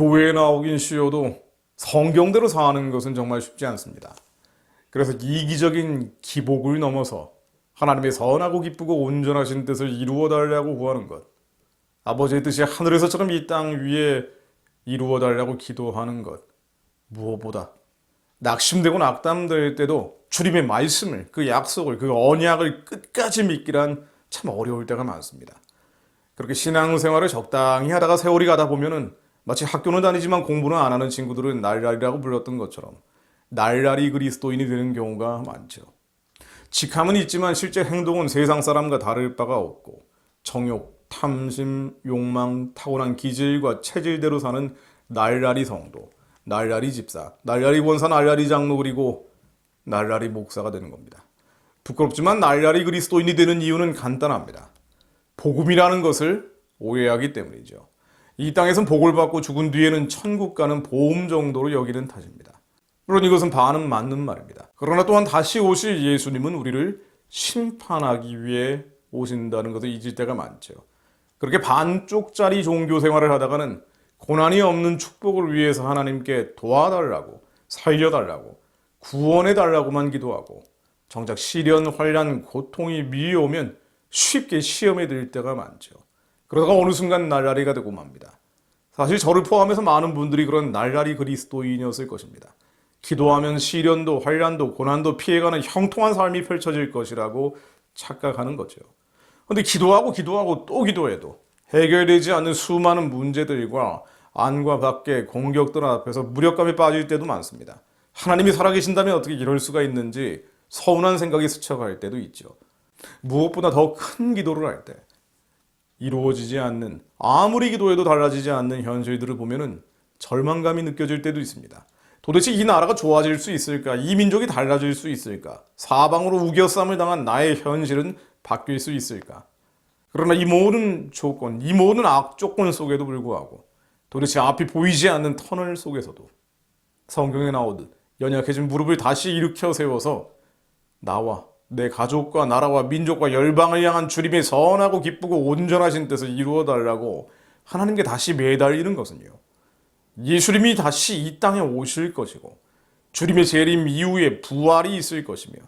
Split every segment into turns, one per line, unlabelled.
교회에 나오긴 쉬워도 성경대로 사는 것은 정말 쉽지 않습니다. 그래서 이기적인 기복을 넘어서 하나님의 선하고 기쁘고 온전하신 뜻을 이루어 달라고 구하는 것, 아버지의 뜻이 하늘에서처럼 이 땅 위에 이루어 달라고 기도하는 것, 무엇보다 낙심되고 낙담될 때도 주님의 말씀을, 그 약속을, 그 언약을 끝까지 믿기란 참 어려울 때가 많습니다. 그렇게 신앙생활을 적당히 하다가 세월이 가다 보면은 마치 학교는 다니지만 공부는 안 하는 친구들은 날라리라고 불렀던 것처럼 날라리 그리스도인이 되는 경우가 많죠. 직함은 있지만 실제 행동은 세상 사람과 다를 바가 없고 정욕, 탐심, 욕망, 타고난 기질과 체질대로 사는 날라리 성도, 날라리 집사, 날라리 권사, 날라리 장로 그리고 날라리 목사가 되는 겁니다. 부끄럽지만 날라리 그리스도인이 되는 이유는 간단합니다. 복음이라는 것을 오해하기 때문이죠. 이 땅에선 복을 받고 죽은 뒤에는 천국 가는 보험 정도로 여기는 탓입니다. 물론 이것은 반은 맞는 말입니다. 그러나 또한 다시 오실 예수님은 우리를 심판하기 위해 오신다는 것을 잊을 때가 많죠. 그렇게 반쪽짜리 종교 생활을 하다가는 고난이 없는 축복을 위해서 하나님께 도와달라고, 살려달라고, 구원해달라고만 기도하고 정작 시련, 환난, 고통이 미오면 쉽게 시험에 들 때가 많죠. 그러다가 어느 순간 날라리가 되고 맙니다. 사실 저를 포함해서 많은 분들이 그런 날라리 그리스도인이었을 것입니다. 기도하면 시련도 환난도 고난도 피해가는 형통한 삶이 펼쳐질 것이라고 착각하는 거죠. 그런데 기도하고 또 기도해도 해결되지 않는 수많은 문제들과 안과 밖의 공격들 앞에서 무력감에 빠질 때도 많습니다. 하나님이 살아계신다면 어떻게 이럴 수가 있는지 서운한 생각이 스쳐갈 때도 있죠. 무엇보다 더 큰 기도를 할 때 이루어지지 않는, 아무리 기도해도 달라지지 않는 현실들을 보면은 절망감이 느껴질 때도 있습니다. 도대체 이 나라가 좋아질 수 있을까? 이 민족이 달라질 수 있을까? 사방으로 우겨쌈을 당한 나의 현실은 바뀔 수 있을까? 그러나 이 모든 조건, 이 모든 악조건 속에도 불구하고 도대체 앞이 보이지 않는 터널 속에서도 성경에 나오듯 연약해진 무릎을 다시 일으켜 세워서 나와 내 가족과 나라와 민족과 열방을 향한 주님의 선하고 기쁘고 온전하신 뜻을 이루어 달라고 하나님께 다시 매달리는 것은요, 예수님이 다시 이 땅에 오실 것이고 주님의 재림 이후에 부활이 있을 것이며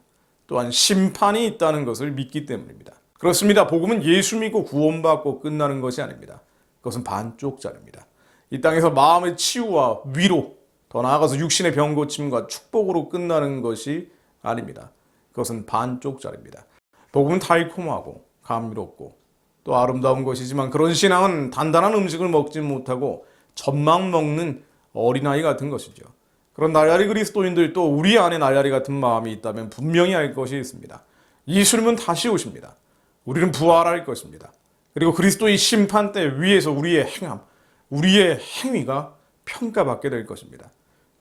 또한 심판이 있다는 것을 믿기 때문입니다. 그렇습니다. 복음은 예수 믿고 구원받고 끝나는 것이 아닙니다. 그것은 반쪽짜리입니다. 이 땅에서 마음의 치유와 위로, 더 나아가서 육신의 병 고침과 축복으로 끝나는 것이 아닙니다. 그것은 반쪽짜리입니다. 복음은 달콤하고 감미롭고 또 아름다운 것이지만 그런 신앙은 단단한 음식을 먹지 못하고 젖만 먹는 어린아이 같은 것이죠. 그런 날라리 그리스도인들도 우리 안에 날라리 같은 마음이 있다면 분명히 알 것이 있습니다. 예수님은 다시 오십니다. 우리는 부활할 것입니다. 그리고 그리스도의 심판대 위에서 우리의 행함, 우리의 행위가 평가받게 될 것입니다.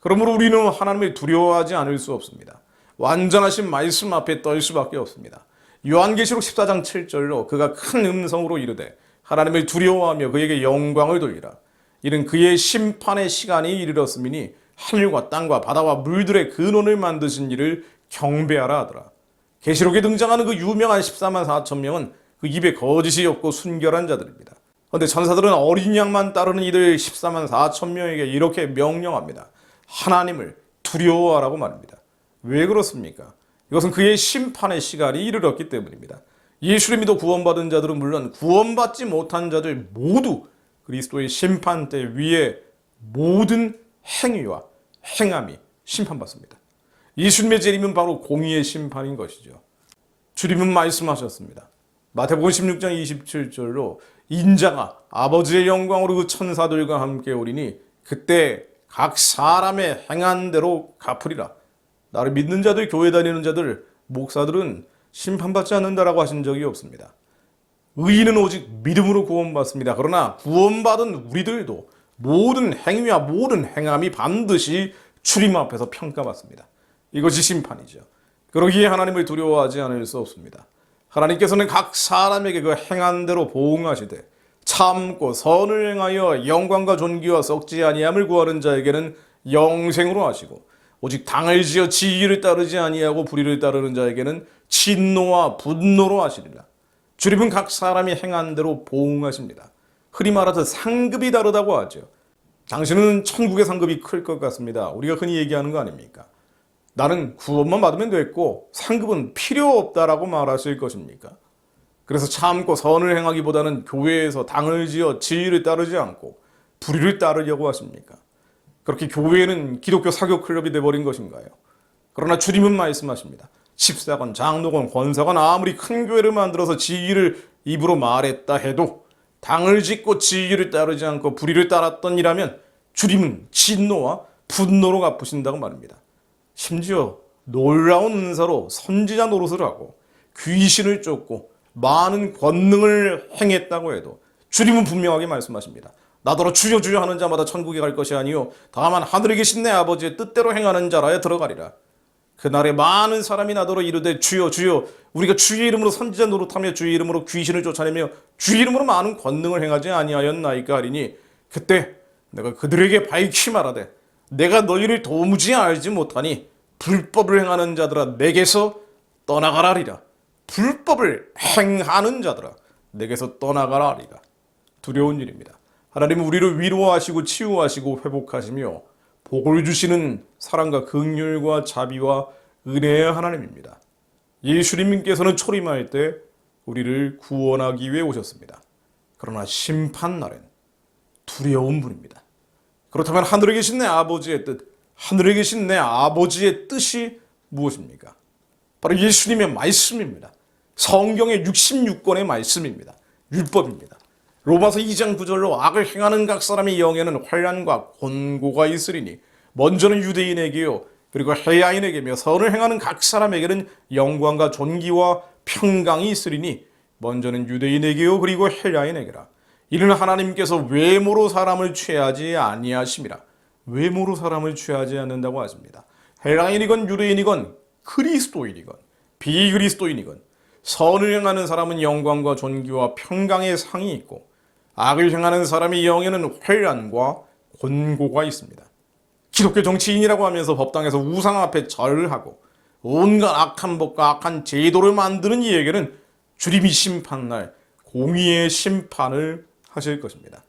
그러므로 우리는 하나님을 두려워하지 않을 수 없습니다. 완전하신 말씀 앞에 떨 수밖에 없습니다. 요한계시록 14장 7절로 그가 큰 음성으로 이르되 하나님을 두려워하며 그에게 영광을 돌리라. 이는 그의 심판의 시간이 이르렀음이니 하늘과 땅과 바다와 물들의 근원을 만드신 이를 경배하라 하더라. 계시록에 등장하는 그 유명한 14만 4천 명은 그 입에 거짓이 없고 순결한 자들입니다. 그런데 천사들은 어린 양만 따르는 이들 14만 4천 명에게 이렇게 명령합니다. 하나님을 두려워하라고 말입니다. 왜 그렇습니까? 이것은 그의 심판의 시간이 이르렀기 때문입니다. 예수를 믿어 구원받은 자들은 물론 구원받지 못한 자들 모두 그리스도의 심판대 위에 모든 행위와 행함이 심판받습니다. 예수님의 재림은 바로 공의의 심판인 것이죠. 주님은 말씀하셨습니다. 마태복음 16장 27절로 인자가 아버지의 영광으로 그 천사들과 함께 오리니 그때 각 사람의 행한 대로 갚으리라. 나를 믿는 자들, 교회 다니는 자들, 목사들은 심판받지 않는다라고 하신 적이 없습니다. 의인은 오직 믿음으로 구원받습니다. 그러나 구원받은 우리들도 모든 행위와 모든 행함이 반드시 주님 앞에서 평가받습니다. 이것이 심판이죠. 그러기에 하나님을 두려워하지 않을 수 없습니다. 하나님께서는 각 사람에게 그 행한 대로 보응하시되 참고 선을 행하여 영광과 존귀와 썩지 아니함을 구하는 자에게는 영생으로 하시고 오직 당을 지어 지위를 따르지 아니하고 불의를 따르는 자에게는 진노와 분노로 하시리라. 주님은 각 사람이 행한 대로 보응하십니다. 흔히 말하듯 상급이 다르다고 하죠. 당신은 천국의 상급이 클 것 같습니다. 우리가 흔히 얘기하는 거 아닙니까? 나는 구원만 받으면 됐고 상급은 필요 없다라고 말하실 것입니까? 그래서 참고 선을 행하기보다는 교회에서 당을 지어 지위를 따르지 않고 불의를 따르려고 하십니까? 그렇게 교회는 기독교 사교 클럽이 돼버린 것인가요? 그러나 주님은 말씀하십니다. 집사관, 장로관, 권사관 아무리 큰 교회를 만들어서 지위를 입으로 말했다 해도 당을 짓고 지위를 따르지 않고 불의를 따랐던 이라면 주님은 진노와 분노로 갚으신다고 말입니다. 심지어 놀라운 은사로 선지자 노릇을 하고 귀신을 쫓고 많은 권능을 행했다고 해도 주님은 분명하게 말씀하십니다. 나더러 주여 주여 하는 자마다 천국에 갈 것이 아니요 다만 하늘에 계신 내 아버지의 뜻대로 행하는 자라야 들어가리라. 그날에 많은 사람이 나더러 이르되 주여 주여 우리가 주의 이름으로 선지자 노릇하며 주의 이름으로 귀신을 쫓아내며 주의 이름으로 많은 권능을 행하지 아니하였나이까 하리니 그때 내가 그들에게 밝히 말하되 내가 너희를 도무지 알지 못하니 불법을 행하는 자들아 내게서 떠나가라 하리라. 불법을 행하는 자들아 내게서 떠나가라 하리라. 두려운 일입니다. 하나님은 우리를 위로하시고 치유하시고 회복하시며 복을 주시는 사랑과 긍휼과 자비와 은혜의 하나님입니다. 예수님께서는 초림할 때 우리를 구원하기 위해 오셨습니다. 그러나 심판날엔 두려운 분입니다. 그렇다면 하늘에 계신 내 아버지의 뜻, 하늘에 계신 내 아버지의 뜻이 무엇입니까? 바로 예수님의 말씀입니다. 성경의 66권의 말씀입니다. 율법입니다. 로마서 2장 9절로 악을 행하는 각 사람의 영에는 환난과 곤고가 있으리니 먼저는 유대인에게요 그리고 해야인에게며 선을 행하는 각 사람에게는 영광과 존귀와 평강이 있으리니 먼저는 유대인에게요 그리고 해야인에게라. 이는 하나님께서 외모로 사람을 취하지 아니하심이라. 외모로 사람을 취하지 않는다고 하십니다. 해야인이건 유대인이건 그리스도인이건 비그리스도인이건 선을 행하는 사람은 영광과 존귀와 평강의 상이 있고 악을 행하는 사람의 영에는 환난과 곤고가 있습니다. 기독교 정치인이라고 하면서 법당에서 우상 앞에 절을 하고 온갖 악한 법과 악한 제도를 만드는 이에게는 주님이 심판날 공의의 심판을 하실 것입니다.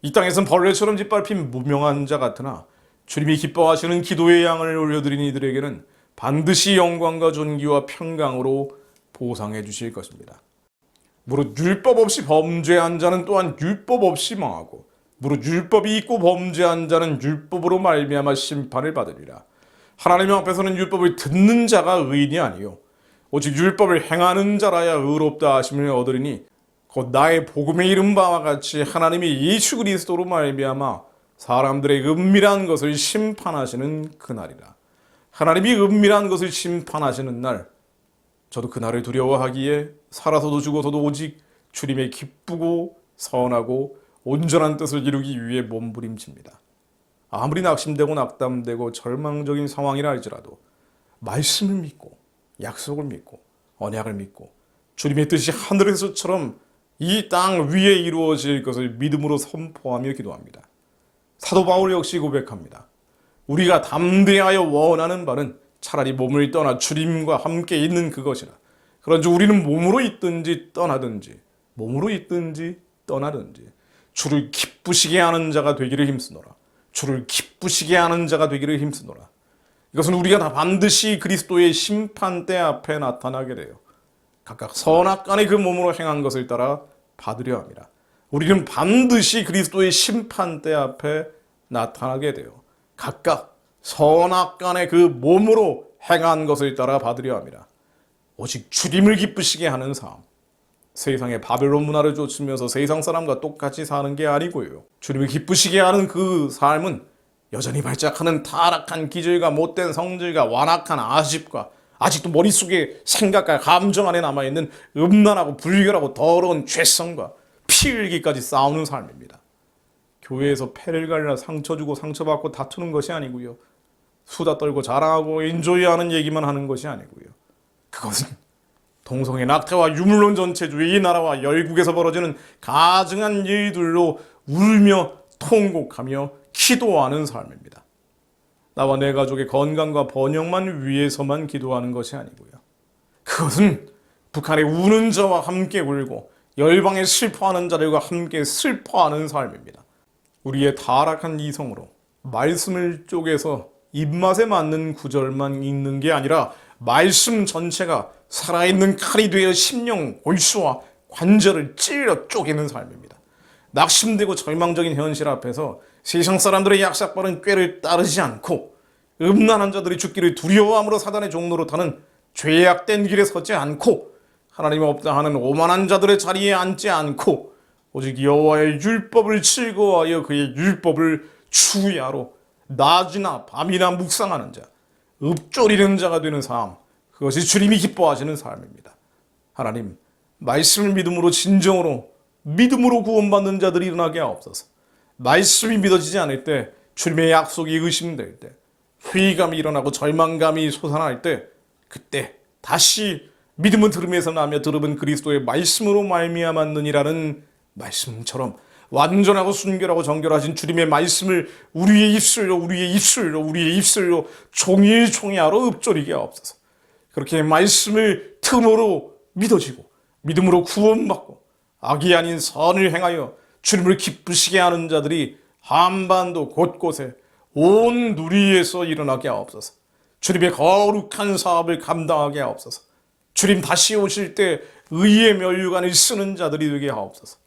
이 땅에선 벌레처럼 짓밟힌 무명한 자 같으나 주님이 기뻐하시는 기도의 양을 올려드린 이들에게는 반드시 영광과 존귀와 평강으로 보상해 주실 것입니다. 무릇 율법 없이 범죄한 자는 또한 율법 없이 망하고 무릇 율법이 있고 범죄한 자는 율법으로 말미암아 심판을 받으리라. 하나님 앞에서는 율법을 듣는 자가 의인이 아니요 오직 율법을 행하는 자라야 의롭다 하심을 얻으리니 곧 나의 복음의 이른 바와 같이 하나님이 예수 그리스도로 말미암아 사람들의 은밀한 것을 심판하시는 그날이라. 하나님이 은밀한 것을 심판하시는 날 저도 그날을 두려워하기에 살아서도 죽어서도 오직 주님의 기쁘고 선하고 온전한 뜻을 이루기 위해 몸부림칩니다. 아무리 낙심되고 낙담되고 절망적인 상황이라 할지라도 말씀을 믿고 약속을 믿고 언약을 믿고 주님의 뜻이 하늘에서처럼 이 땅 위에 이루어질 것을 믿음으로 선포하며 기도합니다. 사도 바울 역시 고백합니다. 우리가 담대하여 원하는 바는 차라리 몸을 떠나 주님과 함께 있는 그것이라. 그런즉 우리는 몸으로 있든지 떠나든지 몸으로 있든지 떠나든지 주를 기쁘시게 하는 자가 되기를 힘쓰노라. 주를 기쁘시게 하는 자가 되기를 힘쓰노라. 이것은 우리가 다 반드시 그리스도의 심판대 앞에 나타나게 돼요. 각각 선악간의 그 몸으로 행한 것을 따라 받으려 합니다. 우리는 반드시 그리스도의 심판대 앞에 나타나게 돼요. 각각 선악간의 그 몸으로 행한 것을 따라 받으려 합니다. 오직 주님을 기쁘시게 하는 삶. 세상의 바벨론 문화를 쫓으면서 세상 사람과 똑같이 사는 게 아니고요. 주님을 기쁘시게 하는 그 삶은 여전히 발작하는 타락한 기질과 못된 성질과 완악한 아십과 아직도 머릿속에 생각과 감정 안에 남아있는 음란하고 불결하고 더러운 죄성과 피 흘기까지 싸우는 삶입니다. 교회에서 패를 갈라 상처 주고 상처받고 다투는 것이 아니고요. 수다 떨고 자랑하고 인조이하는 얘기만 하는 것이 아니고요. 그것은 동성애 낙태와 유물론 전체주의 이 나라와 열국에서 벌어지는 가증한 일들로 울며 통곡하며 기도하는 삶입니다. 나와 내 가족의 건강과 번영만 위해서만 기도하는 것이 아니고요. 그것은 북한의 우는 자와 함께 울고 열방에 슬퍼하는 자들과 함께 슬퍼하는 삶입니다. 우리의 타락한 이성으로 말씀을 쪼개서 입맛에 맞는 구절만 읽는 게 아니라 말씀 전체가 살아있는 칼이 되어 심령, 골수와 관절을 찔러 쪼개는 삶입니다. 낙심되고 절망적인 현실 앞에서 세상 사람들의 약삭빠른 꾀를 따르지 않고 음란한 자들이 죽기를 두려워함으로 사단의 종로로 타는 죄악된 길에 서지 않고 하나님 없다 하는 오만한 자들의 자리에 앉지 않고 오직 여호와의 율법을 즐거워하여 그의 율법을 추구하러 낮이나 밤이나 묵상하는 자, 읊조리는 자가 되는 삶, 그것이 주님이 기뻐하시는 삶입니다. 하나님, 말씀을 믿음으로 진정으로 믿음으로 구원받는 자들이 일어나게 하옵소서. 말씀이 믿어지지 않을 때, 주님의 약속이 의심될 때, 회의감이 일어나고 절망감이 솟아날 때, 그때 다시 믿음은 들음에서 나며 들음은 그리스도의 말씀으로 말미암았느니라는 말씀처럼 완전하고 순결하고 정결하신 주님의 말씀을 우리의 입술로 종일종이하러 읊조리게 하옵소서. 그렇게 말씀을 틈으로 믿어지고 믿음으로 구원받고 악이 아닌 선을 행하여 주님을 기쁘시게 하는 자들이 한반도 곳곳에 온 누리에서 일어나게 하옵소서. 주님의 거룩한 사업을 감당하게 하옵소서. 주님 다시 오실 때 의의 면류관을 쓰는 자들이 되게 하옵소서.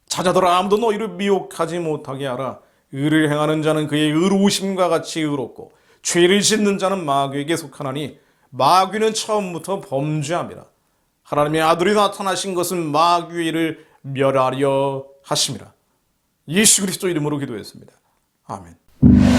찾아들어 아무도 너희를 미혹하지 못하게 하라. 의를 행하는 자는 그의 의로우심과 같이 의롭고 죄를 짓는 자는 마귀에게 속하나니 마귀는 처음부터 범죄함이라. 하나님의 아들이 나타나신 것은 마귀를 멸하려 하심이라. 예수 그리스도 이름으로 기도했습니다. 아멘.